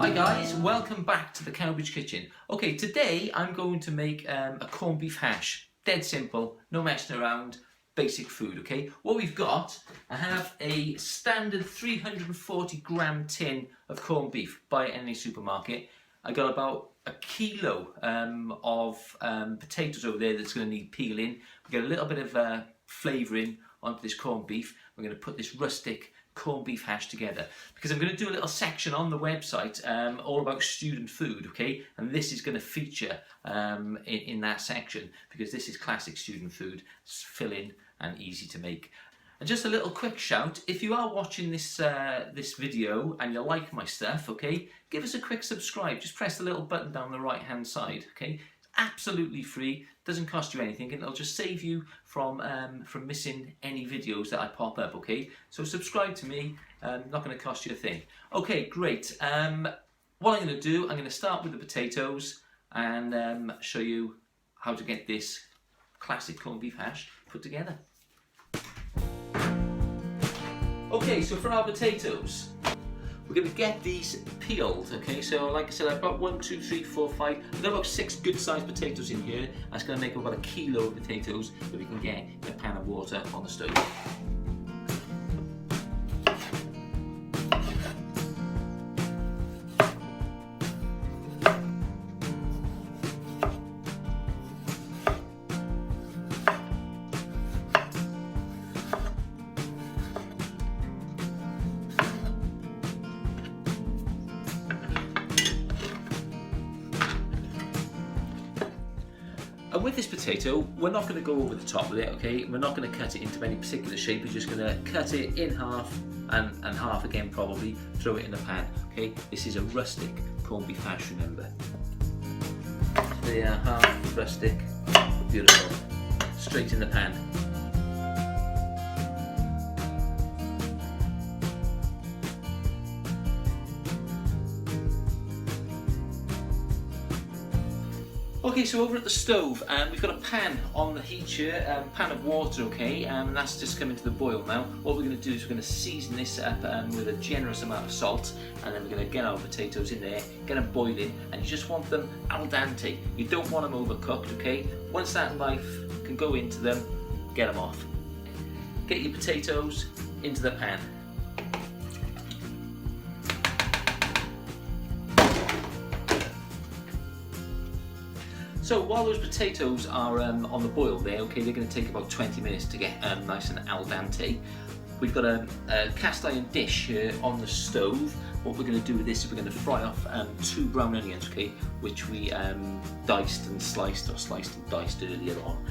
Hi guys, welcome back to the Cowbridge Kitchen. Okay, today I'm going to make a corned beef hash. Dead simple, no messing around, basic food, okay? What we've got, I have a standard 340 gram tin of corned beef, buy it in any supermarket. I got about a kilo of potatoes over there that's going to need peeling. We get a little bit of flavouring onto this corned beef. We're going to put this rustic corned beef hash together because I'm going to do a little section on the website all about student food, okay? And this is going to feature in that section because this is classic student food. It's filling and easy to make. And just a little quick shout, if you are watching this this video and you like my stuff, okay, give us a quick subscribe. Just press the little button down the right hand side, okay? Absolutely free, doesn't cost you anything, and it'll just save you from missing any videos that I pop up, okay? So subscribe to me, not going to cost you a thing. Okay, great. What I'm going to do, I'm going to start with the potatoes and show you how to get this classic corned beef hash put together. Okay, so for our potatoes, we're going to get these peeled, okay? So like I said, I've got 1, 2, 3, 4, 5. I've got about 6 good sized potatoes in here. That's going to make about a kilo of potatoes that we can get in a pan of water on the stove. And with this potato, we're not going to go over the top with it, okay? We're not going to cut it into any particular shape. We're just going to cut it in half and half again probably, throw it in the pan, okay? This is a rustic corned beef hash, remember. They are half rustic, beautiful, straight in the pan. Okay, so over at the stove, we've got a pan on the heat here, pan of water, okay, and that's just coming to the boil now. What we're going to do is we're going to season this up with a generous amount of salt, and then we're going to get our potatoes in there, get them boiling, and you just want them al dente. You don't want them overcooked, okay? Once that knife can go into them, get them off. Get your potatoes into the pan. So while those potatoes are on the boil there, okay, they're going to take about 20 minutes to get nice and al dente. We've got a cast iron dish here on the stove. What we're going to do with this is we're going to fry off 2 brown onions, okay, which we diced and sliced, or sliced and diced earlier on.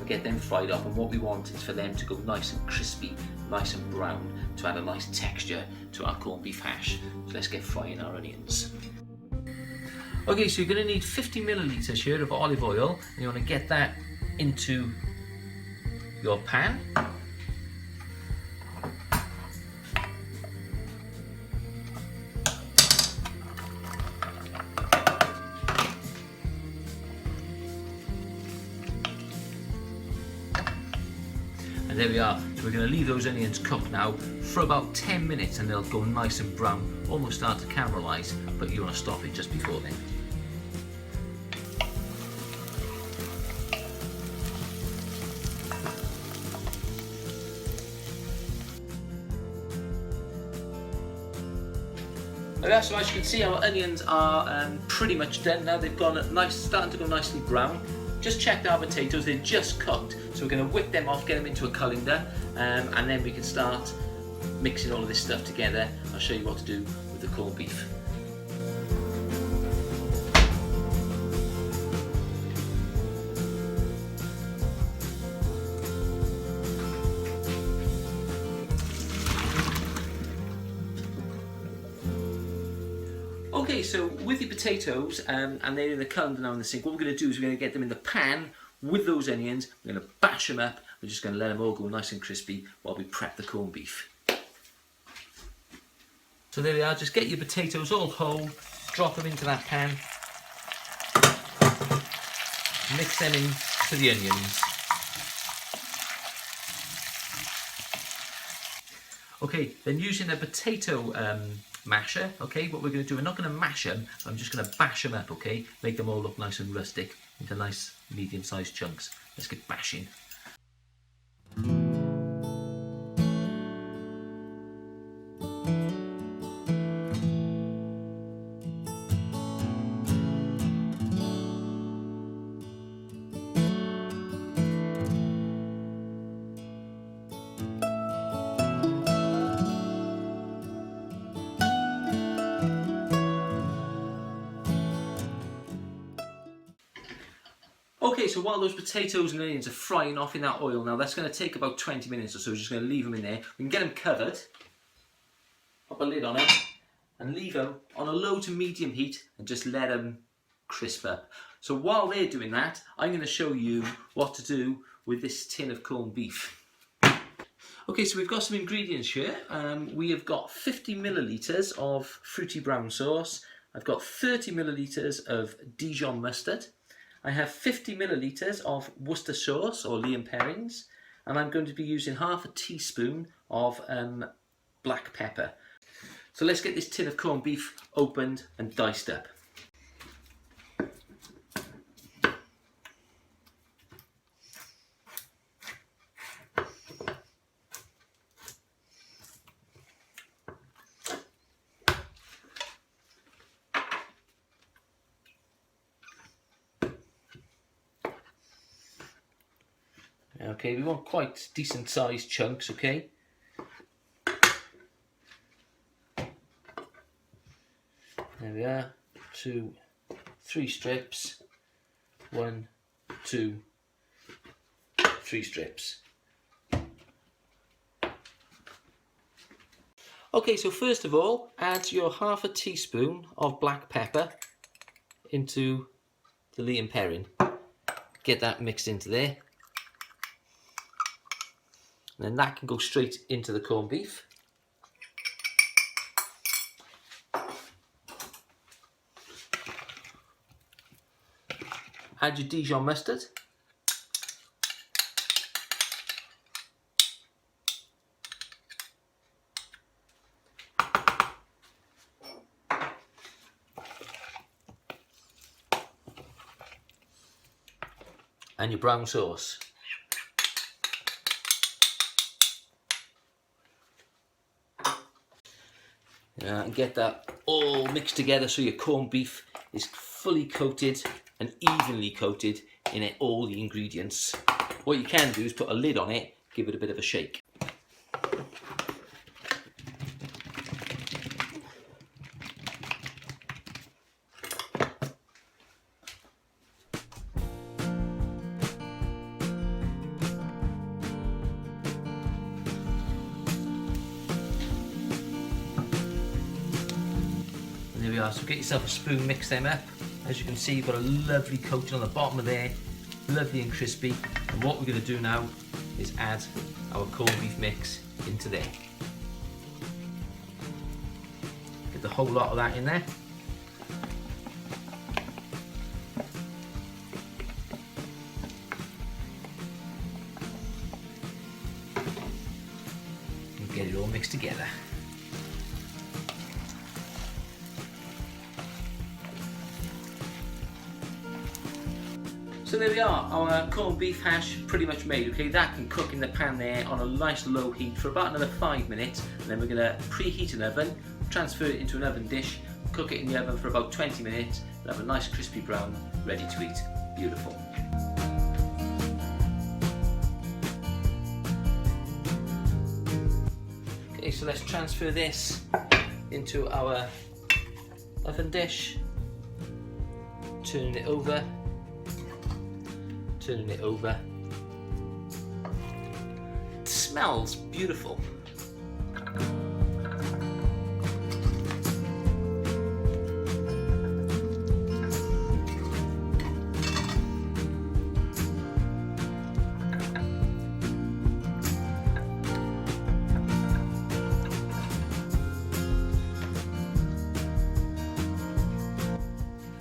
We get them fried up, and what we want is for them to go nice and crispy, nice and brown, to add a nice texture to our corned beef hash. So let's get frying our onions. Okay, so you're going to need 50 millilitres here of olive oil, and you want to get that into your pan. And there we are. So we're going to leave those onions cook now for about 10 minutes, and they'll go nice and brown, almost start to caramelise, but you want to stop it just before then. Okay, so as you can see, our onions are pretty much done now. They've gone nice, starting to go nicely brown. Just checked our potatoes, they're just cooked. So we're going to whip them off, get them into a colander, and then we can start mixing all of this stuff together. I'll show you what to do with the corned beef. Okay, so with the potatoes, and they're in the colander now in the sink, what we're going to do is we're going to get them in the pan with those onions. We're going to bash them up. We're just going to let them all go nice and crispy while we prep the corned beef. So there we are, just get your potatoes all whole, drop them into that pan, mix them into the onions. Okay, then using a potato masher. Okay, what we're going to do, we're not going to mash them, I'm just going to bash them up, okay, make them all look nice and rustic into nice medium-sized chunks. Let's get bashing. Okay, so while those potatoes and onions are frying off in that oil now, that's going to take about 20 minutes or so. We're just going to leave them in there. We can get them covered, pop a lid on it, and leave them on a low to medium heat and just let them crisp up. So while they're doing that, I'm going to show you what to do with this tin of corned beef. Okay, so we've got some ingredients here. We have got 50 millilitres of fruity brown sauce. I've got 30 millilitres of Dijon mustard. I have 50 millilitres of Worcester sauce or Lea & Perrins, and I'm going to be using half a teaspoon of black pepper. So let's get this tin of corned beef opened and diced up. Okay, we want quite decent sized chunks, okay? There we are, 2, 3 strips, 1, 2, 3 strips. Okay, so first of all, add your half a teaspoon of black pepper into the Lea & Perrin. Get that mixed into there. And then that can go straight into the corned beef. Add your Dijon mustard. And your brown sauce. And get that all mixed together so your corned beef is fully coated and evenly coated in all the ingredients. What you can do is put a lid on it, give it a bit of a shake. There we are, so get yourself a spoon, mix them up. As you can see, you've got a lovely coating on the bottom of there, lovely and crispy. And what we're going to do now is add our corned beef mix into there. Get the whole lot of that in there. And get it all mixed together. So there we are, our corned beef hash pretty much made, okay? That can cook in the pan there on a nice low heat for about another 5 minutes, and then we're going to preheat an oven, transfer it into an oven dish, cook it in the oven for about 20 minutes, and have a nice crispy brown, ready to eat. Beautiful. Okay, so let's transfer this into our oven dish, turning it over. Turning it over. It smells beautiful.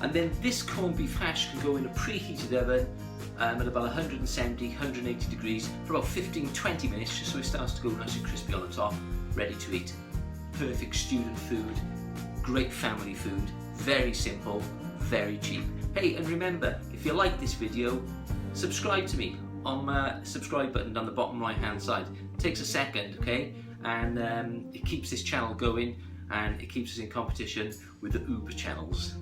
And then this corned beef hash can go in a preheated oven at about 170, 180 degrees for about 15-20 minutes, just so it starts to go nice and crispy on the top, ready to eat. perfect student food, great family food, very simple, very cheap. Hey, and remember, if you like this video, subscribe to me on my subscribe button on the bottom right hand side. It takes a second, okay, and it keeps this channel going, and it keeps us in competition with the Uber channels.